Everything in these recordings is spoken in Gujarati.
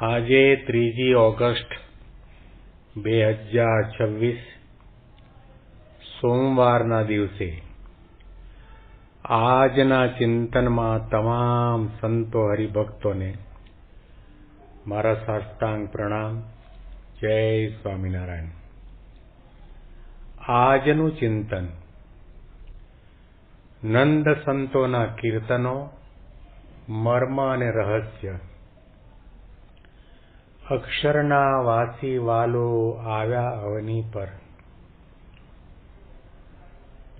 આજે 3 ઓગસ્ટ 2026 સોમવારના દિવસે આજના ચિંતનમાં તમામ સંતો હરિભક્તોને મારા સાષ્ટાંગ પ્રણામ. જય સ્વામિનારાયણ. આજનું ચિંતન નંદ સંતોના કીર્તનો, મર્મ અને રહસ્ય. અક્ષરના વાસી વાલો આવ્યા અવની પર.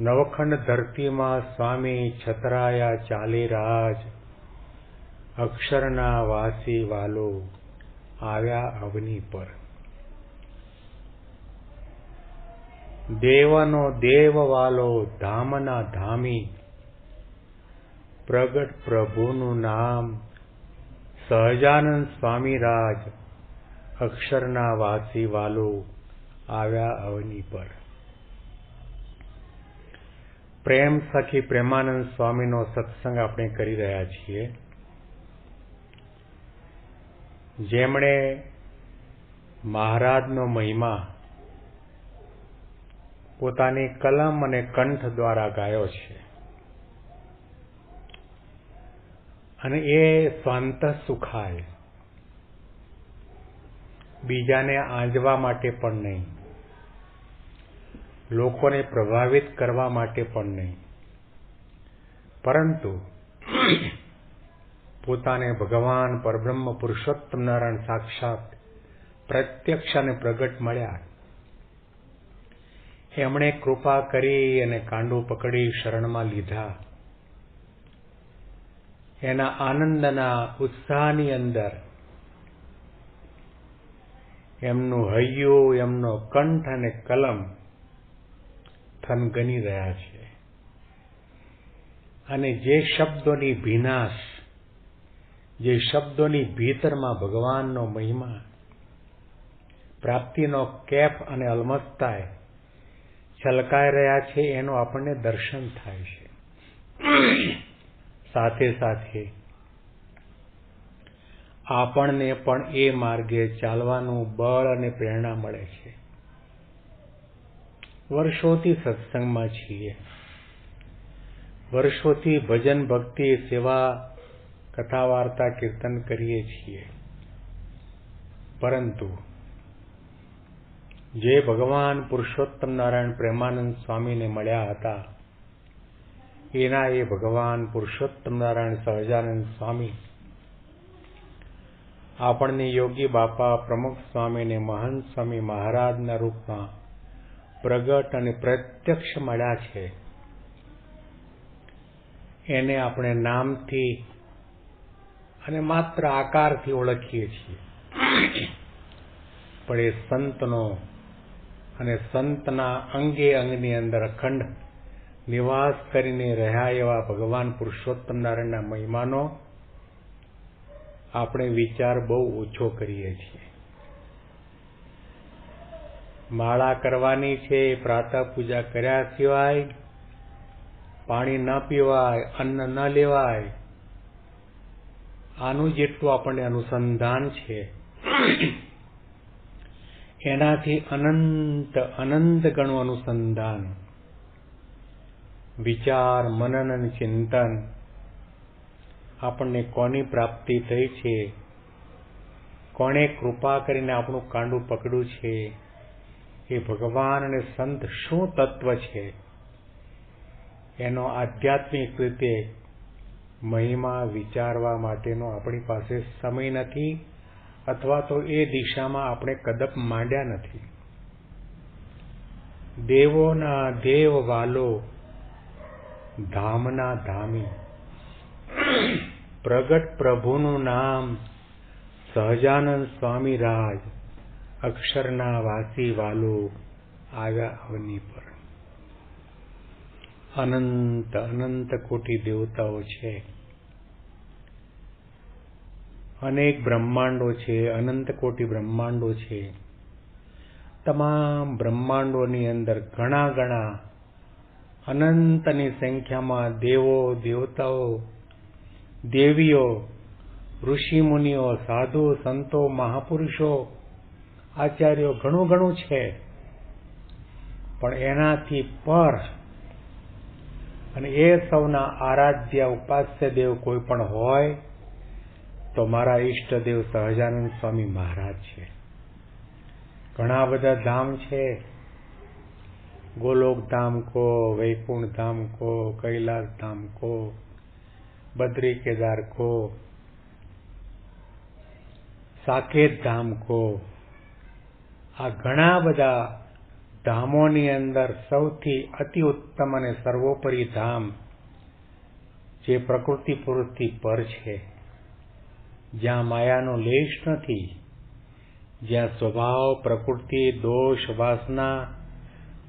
નવખંડ ધરતીમાં સ્વામી છતરાયા ચાલી રાજ. અક્ષરના વાસી વાલો આવ્યા અવની પર. દેવનો દેવ વાલો ધામના ધામી. પ્રગટ પ્રભુનું નામ સહજાનંદ સ્વામી રાજ. અક્ષરના વાસી વાલો આવ્યા અવની પર. પ્રેમ સખી પ્રેમાનંદ સ્વામીનો સત્સંગ આપણે કરી રહ્યા છીએ, જેમણે મહારાજનો મહિમા પોતાની કલમ અને કંઠ દ્વારા ગાયો છે. અને એ સ્વાંત સુખાય, બીજાને આંજવા માટે પણ નહીં, લોકોને પ્રભાવિત કરવા માટે પણ નહીં, પરંતુ પોતાને ભગવાન પરબ્રહ્મ પુરુષોત્તમ નારાયણ સાક્ષાત પ્રત્યક્ષ અને પ્રગટ મળ્યા. એમણે કૃપા કરી અને કાંડું પકડી શરણમાં લીધા. એના આનંદના ઉત્સાહની અંદર એમનું હૈયું, એમનો કંઠ અને કલમ થનગની રહ્યા છે. અને જે શબ્દોની ભીનાશ, જે શબ્દોની ભીતરમાં ભગવાનનો મહિમા, પ્રાપ્તિનો કેફ અને અલમસ્તાય છલકાઈ રહ્યા છે, એનું આપણને દર્શન થાય છે. સાથે સાથે આપણને પણ એ માર્ગે ચાલવાનું બળ અને પ્રેરણા મળે છે. વર્ષોથી સત્સંગમાં છીએ, વર્ષોથી ભજન ભક્તિ સેવા કથા વાર્તા કીર્તન કરીએ છીએ, પરંતુ જે ભગવાન પુરુષોત્તમ નારાયણ પ્રેમાનંદ સ્વામીને મળ્યા હતા, એના એ ભગવાન પુરુષોત્તમ નારાયણ સહજાનંદ સ્વામી આપણને યોગી બાપા પ્રમુખ સ્વામીને મહંત સ્વામી મહારાજના રૂપમાં પ્રગટ અને પ્રત્યક્ષ મળ્યા છે. એને આપણે નામથી અને માત્ર આકારથી ઓળખીએ છીએ, પણ એ સંતનો અને સંતના અંગે અંગની અંદર અખંડ નિવાસ કરીને રહ્યા એવા ભગવાન પુરુષોત્તમ નારાયણના મહિમાનો આપણે વિચાર બહુ ઓછો કરીએ છીએ. માળા કરવાની છે, પ્રાતઃ પૂજા કર્યા સિવાય પાણી ન પીવાય, અન્ન ન લેવાય, આનું જેટલું આપણને અનુસંધાન છે, એનાથી અનંત અનંત ગણું અનુસંધાન, વિચાર, મનન અને ચિંતન આપણને કોની પ્રાપ્તિ થઈ છે, કોણે કૃપા કરીને આપણું કાંડું પકડ્યું છે, એ ભગવાન અને સંત શું તત્વ છે, એનો આધ્યાત્મિક રીતે મહિમા વિચારવા માટેનો આપણી પાસે સમય નથી, અથવા તો એ દિશામાં આપણે કદમ માંડ્યા નથી. દેવોના દેવ વાલો ધામના ધામી. પ્રગટ પ્રભુનું નામ સહજાનંદ સ્વામી રાજ. અક્ષરના વાસી વાલો આવ્યા અવની પર. અનંત અનંત કોટી દેવતાઓ છે, અનેક બ્રહ્માંડો છે, અનંત કોટી બ્રહ્માંડો છે. તમામ બ્રહ્માંડોની અંદર ઘણા ઘણા અનંતની સંખ્યામાં દેવો, દેવતાઓ, દેવીઓ ઋષિ મુનિઓ, સાધુ, સંતો, મહાપુરુષો, આચાર્યો ઘણું છે, પણ એનાથી પર અને એ સૌના આરાધ્ય ઉપાસ્ય દેવ કોઈ પણ હોય તો મારા ઈષ્ટદેવ સહજાનંદ સ્વામી મહારાજ છે. ઘણા બધા ધામ છે, ગોલોક ધામ કો, વૈકુંઠ ધામ કો, કૈલાસ ધામ કો, બદ્રી કેદાર કો, સાકેત ધામ કો. આ ઘણા બધા ધામોની અંદર સૌથી અતિ ઉત્તમ અને સર્વોપરી ધામ જે પ્રકૃતિ પુરુષથી પર છે, જ્યાં માયાનો લેશ નથી, જ્યાં સ્વભાવ, પ્રકૃતિ, દોષ, વાસના,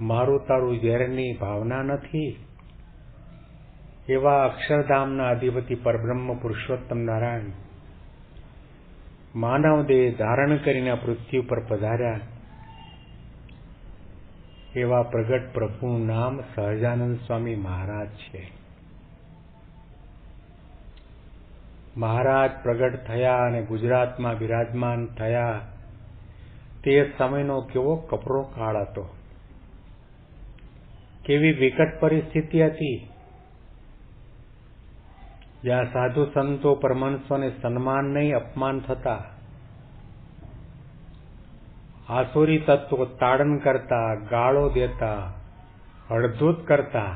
મારું તારું ઝેરની ભાવના નથી, એવા અક્ષરધામના અધિપતિ પરબ્રહ્મ પુરુષોત્તમ નારાયણ માનવ દેહ ધારણ કરીને પૃથ્વી પર પધાર્યા. એવા પ્રગટ પ્રભુનું નામ સહજાનંદ સ્વામી મહારાજ છે. મહારાજ પ્રગટ થયા અને ગુજરાતમાં બિરાજમાન થયા તે સમયનો કેવો કપરો કાળ હતો, કેવી વિકટ પરિસ્થિતિ હતી, જ્યાં સાધુ સંતો પરમહંસોને સન્માન નહીં અપમાન થતા, આસુરી તત્વો તાડન કરતા, ગાળો દેતા, હળધૂત કરતા,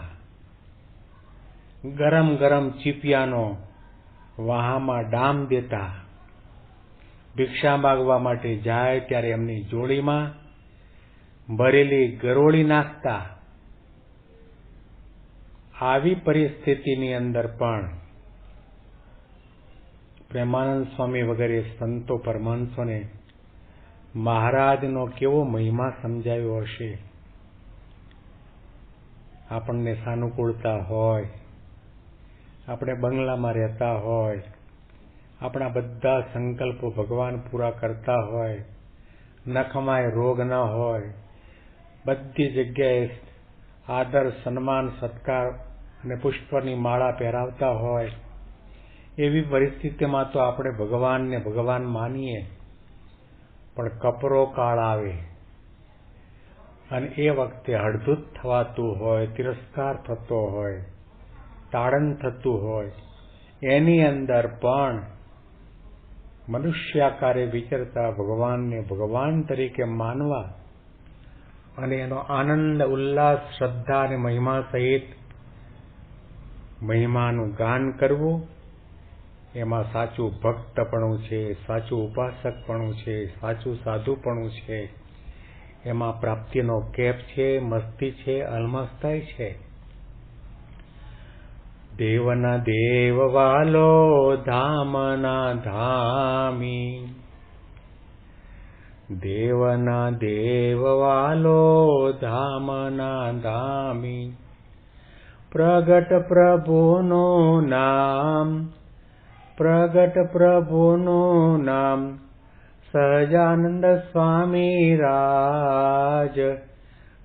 ગરમ ગરમ ચીપિયાનો વહામાં ડામ દેતા, ભિક્ષા માગવા માટે જાય ત્યારે એમની જોડીમાં ભરેલી ગરોળી નાખતા. આવી પરિસ્થિતિની અંદર પણ પ્રેમાનંદ સ્વામી વગેરે સંતો પરમહંસોને મહારાજનો કેવો મહિમા સમજાયો હશે. આપણને સાનુકૂળતા હોય, આપણે બંગલામાં રહેતા હોય, આપણા બધા સંકલ્પો ભગવાન પૂરા કરતા હોય, નખમાય રોગ ન હોય, બધી જગ્યાએ આદર, સન્માન, સત્કાર અને પુષ્પની માળા પહેરાવતા હોય, એવી પરિસ્થિતિમાં તો આપણે ભગવાનને ભગવાન માનીએ, પણ કપરો કાળ આવે અને એ વખતે હળધૂત થવાતું હોય, તિરસ્કાર થતો હોય, તાડન થતું હોય, એની અંદર પણ મનુષ્યાકારે વિચરતા ભગવાનને ભગવાન તરીકે માનવા અને એનો આનંદ, ઉલ્લાસ, શ્રદ્ધા અને મહિમા સહિત મહિમાનું ગાન કરવું, એમાં સાચું ભક્તપણું છે, સાચું ઉપાસકપણું છે, સાચું સાધુપણું છે. એમાં પ્રાપ્તિનો કેપ છે, મસ્તી છે, અલમસ્તાઈ છે. દેવના દેવ વાલો ધામના ધામી, દેવના દેવ વાલો ધામના ધામી, પ્રગટ પ્રભુનું નામ, પ્રગટ પ્રભુનું નામ, સહજાનંદ સ્વામી રાજ,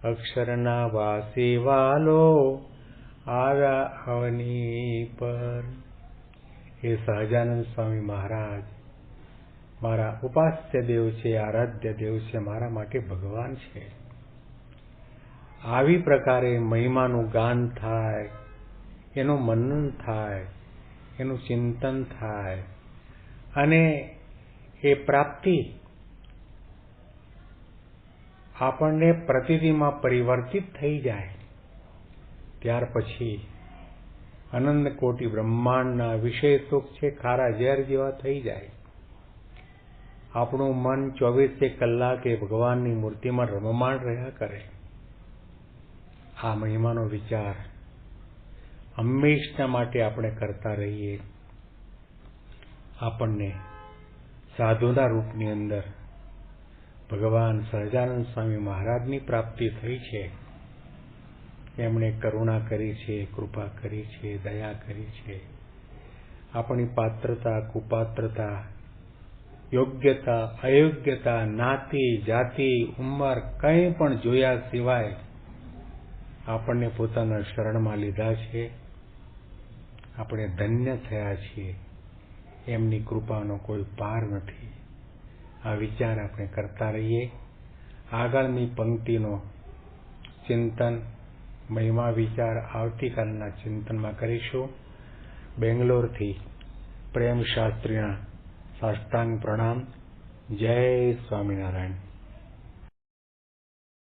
અક્ષરના વાસી વાલો આવ્યા અવની પર. એ સહજાનંદ સ્વામી મહારાજ મારા ઉપાસ્ય દેવ છે, આરાધ્ય દેવ છે, મારા માટે ભગવાન છે. આવી પ્રકારે મહિમાનું ગાન થાય, એનું મનન થાય, એનું ચિંતન થાય અને એ પ્રાપ્તિ આપણને પ્રતિદિમાં પરિવર્તિત થઈ જાય, ત્યાર પછી અનંત કોટી બ્રહ્માંડના વિષય સુખ છે ખારા ઝેર જેવા થઈ જાય. આપણું મન 24 કલાકે ભગવાનની મૂર્તિમાં રમમાણ રહ્યા કરે. આ મહિમાનો વિચાર હંમેશના માટે આપણે કરતા રહીએ. આપણને સાધુના રૂપની અંદર ભગવાન સહજાનંદ સ્વામી મહારાજની પ્રાપ્તિ થઈ છે. એમણે કરુણા કરી છે, કૃપા કરી છે, દયા કરી છે. આપણી પાત્રતા, કુપાત્રતા, યોગ્યતા, અયોગ્યતા, જ્ઞાતિ, જાતિ, ઉંમર કંઈ પણ જોયા સિવાય આપણને પોતાના શરણમાં લીધા છે. આપણે ધન્ય થયા છીએ. એમની કૃપાનો કોઈ પાર નથી. આ વિચાર આપણે કરતા રહીએ. આગળની પંક્તિનો ચિંતન, મહિમા વિચાર આવતીકાલના ચિંતનમાં કરીશું. બેંગ્લોરથી પ્રેમ શાસ્ત્રીના સાષ્ટાંગ પ્રણામ. જય સ્વામિનારાયણ.